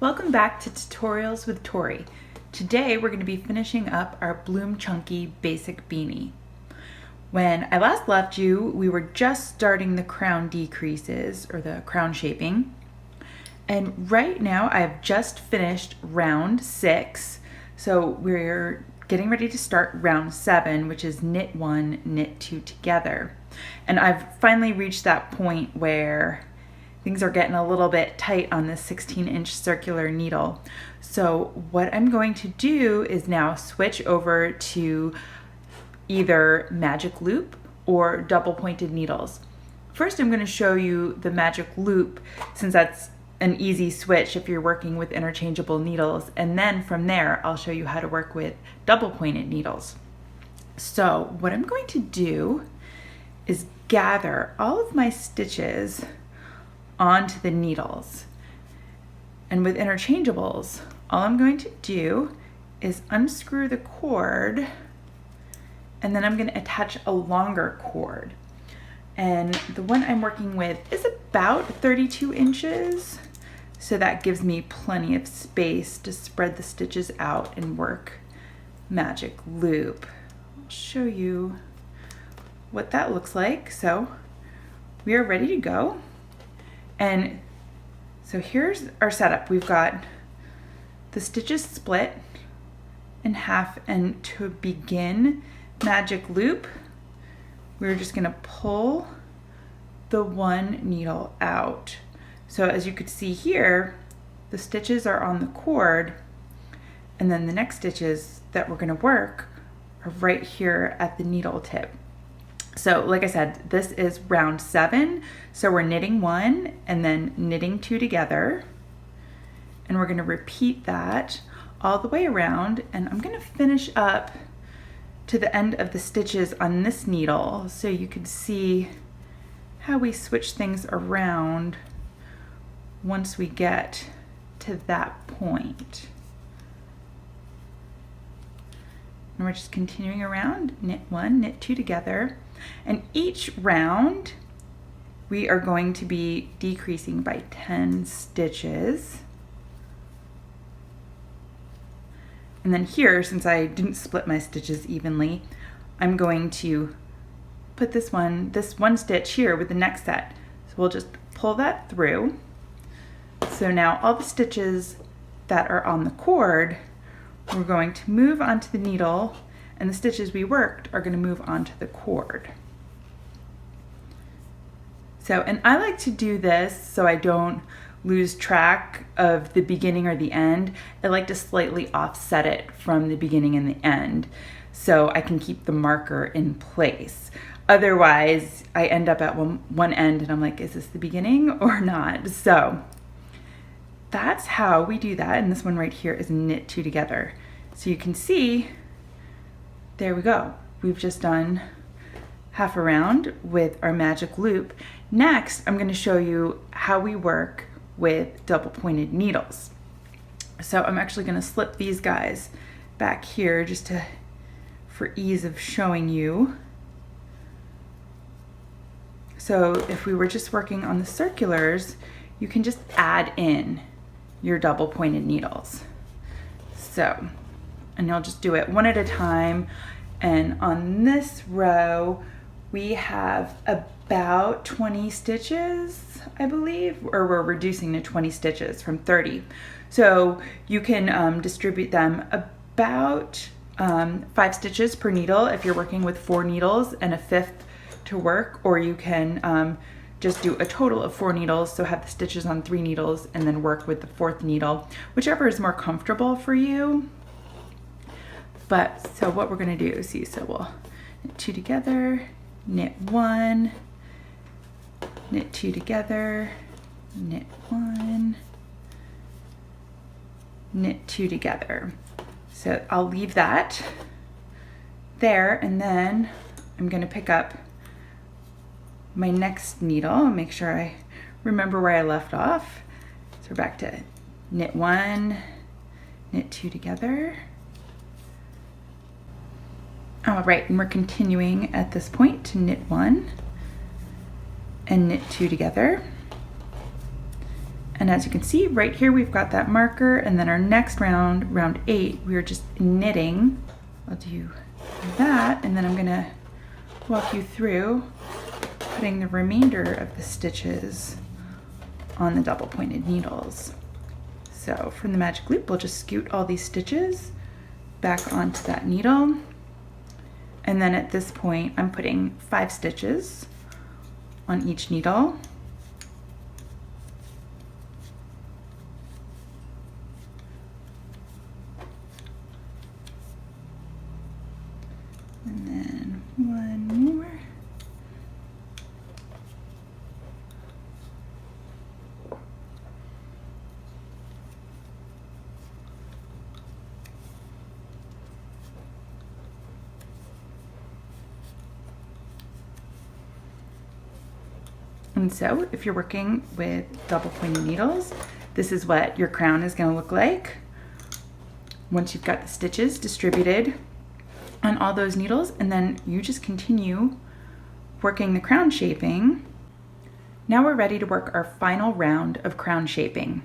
Welcome back to Tutorials with Tori. Today we're going to be finishing up our Bloom Chunky Basic Beanie. When I last left you, we were just starting the crown decreases or the crown shaping. And right now I've just finished round 6. So we're getting ready to start round 7, which is knit 1, knit 2 together. And I've finally reached that point where things are getting a little bit tight on this 16-inch circular needle. So what I'm going to do is now switch over to either magic loop or double pointed needles. First, I'm going to show you the magic loop, since that's an easy switch if you're working with interchangeable needles. And then from there, I'll show you how to work with double pointed needles. So what I'm going to do is gather all of my stitches onto the needles. And with interchangeables, all I'm going to do is unscrew the cord, and then I'm going to attach a longer cord. And the one I'm working with is about 32 inches, so that gives me plenty of space to spread the stitches out and work magic loop. I'll show you what that looks like. So we are ready to go. And so here's our setup. We've got the stitches split in half, and to begin magic loop, we're just gonna pull the one needle out. So as you could see here, the stitches are on the cord, and then the next stitches that we're gonna work are right here at the needle tip. So like I said, this is round 7. So we're knitting 1 and then knitting 2 together. And we're gonna repeat that all the way around. And I'm gonna finish up to the end of the stitches on this needle so you can see how we switch things around once we get to that point. And we're just continuing around, knit 1, knit 2 together. And each round, we are going to be decreasing by 10 stitches. And then here, since I didn't split my stitches evenly, I'm going to put this one stitch here with the next set. So we'll just pull that through. So now all the stitches that are on the cord, we're going to move onto the needle, and the stitches we worked are going to move onto the cord. So, and I like to do this so I don't lose track of the beginning or the end. I like to slightly offset it from the beginning and the end so I can keep the marker in place. Otherwise, I end up at one end and I'm like, is this the beginning or not? So that's how we do that. And this one right here is knit 2 together. So you can see, there we go. We've just done half a round with our magic loop. Next, I'm going to show you how we work with double pointed needles. So I'm actually going to slip these guys back here just for ease of showing you. So if we were just working on the circulars, you can just add in your double pointed needles. So, and you'll just do it one at a time. And on this row, we have about 20 stitches, I believe, or we're reducing to 20 stitches from 30. So you can distribute them about 5 stitches per needle if you're working with 4 needles and a 5th to work, or you can just do a total of 4 needles, so have the stitches on 3 needles and then work with the 4th needle, whichever is more comfortable for you. But so what we're gonna do, see, so we'll knit 2 together, knit 1, knit 2 together, knit 1, knit 2 together. So I'll leave that there, and then I'm gonna pick up my next needle and make sure I remember where I left off. So we're back to knit 1, knit 2 together. All right, and we're continuing at this point to knit 1 and knit 2 together. And as you can see right here, we've got that marker, and then our next round, round 8, we're just knitting. I'll do that, and then I'm gonna walk you through putting the remainder of the stitches on the double pointed needles. So from the magic loop, we'll just scoot all these stitches back onto that needle. And then at this point, I'm putting 5 stitches on each needle. And then 1 more. And so if you're working with double pointed needles, this is what your crown is going to look like once you've got the stitches distributed on all those needles, and then you just continue working the crown shaping. Now we're ready to work our final round of crown shaping.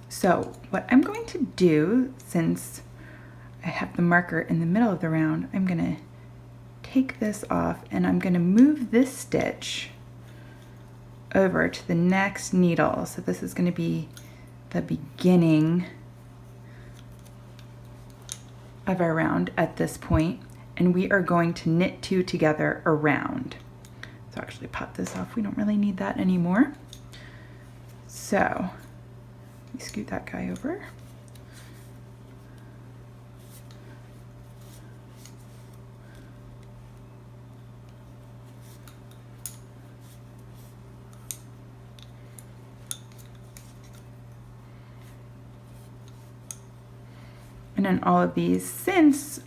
So what I'm going to do, since I have the marker in the middle of the round, I'm going to take this off and I'm going to move this stitch over to the next needle. So this is going to be the beginning of our round at this point, and we are going to knit 2 together around. So actually pop this off, we don't really need that anymore. So let me scoot that guy over. And in all of these, since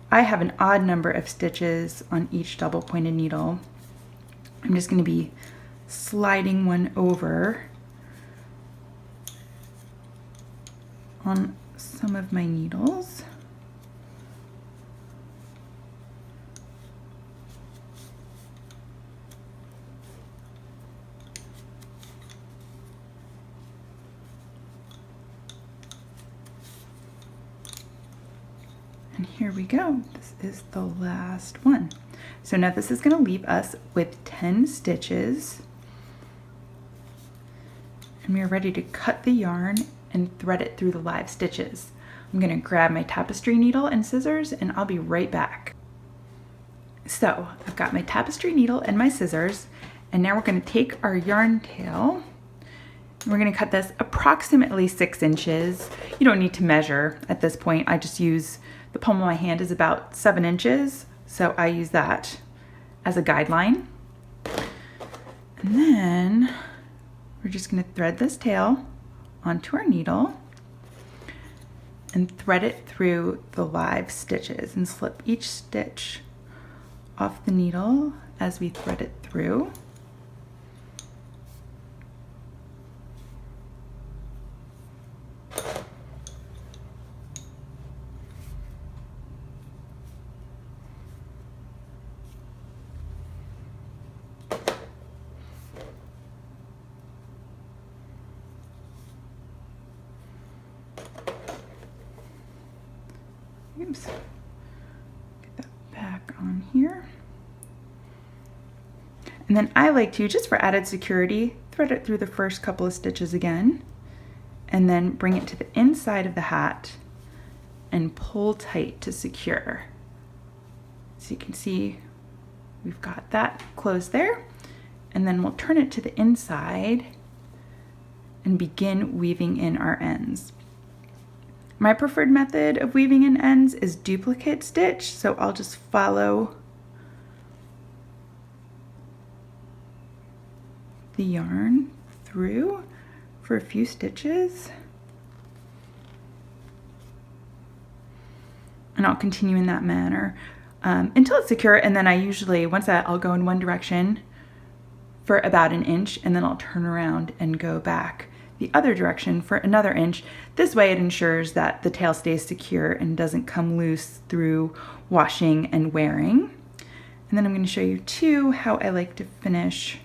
I have an odd number of stitches on each double pointed needle, I'm just going to be sliding one over on some of my needles. And here we go. This is the last one. So now this is going to leave us with 10 stitches. And we are ready to cut the yarn and thread it through the live stitches. I'm going to grab my tapestry needle and scissors, and I'll be right back. So I've got my tapestry needle and my scissors, and now we're going to take our yarn tail. We're going to cut this approximately 6 inches. You don't need to measure at this point. I just use the palm of my hand is about 7 inches, so I use that as a guideline. And then we're just going to thread this tail onto our needle and thread it through the live stitches and slip each stitch off the needle as we thread it through. Oops. Get that back on here. And then I like to, just for added security, thread it through the first couple of stitches again, and then bring it to the inside of the hat and pull tight to secure. So you can see we've got that closed there, and then we'll turn it to the inside and begin weaving in our ends. My preferred method of weaving in ends is duplicate stitch, so I'll just follow the yarn through for a few stitches. And I'll continue in that manner until it's secure, and then I usually, I'll go in one direction for about 1 inch, and then I'll turn around and go back the other direction for another inch. This way it ensures that the tail stays secure and doesn't come loose through washing and wearing. And then I'm going to show you too how I like to finish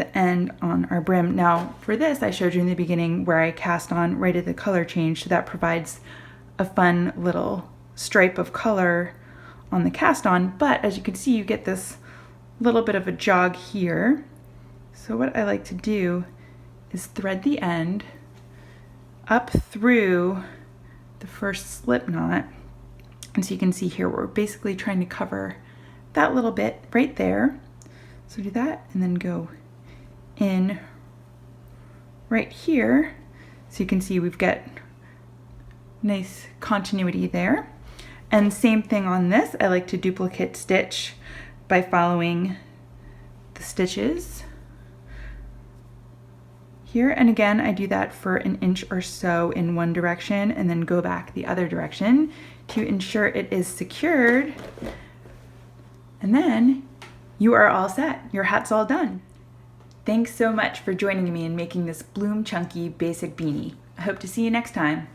the end on our brim. Now for this, I showed you in the beginning where I cast on right at the color change, so that provides a fun little stripe of color on the cast on, but as you can see, you get this little bit of a jog here. So what I like to do is thread the end up through the first slip knot. And so you can see here, we're basically trying to cover that little bit right there. So do that and then go in right here. So you can see we've got nice continuity there. And same thing on this. I like to duplicate stitch by following the stitches here. And again, I do that for an inch or so in one direction and then go back the other direction to ensure it is secured. And then you are all set. Your hat's all done. Thanks so much for joining me in making this Bloom Chunky Basic Beanie. I hope to see you next time.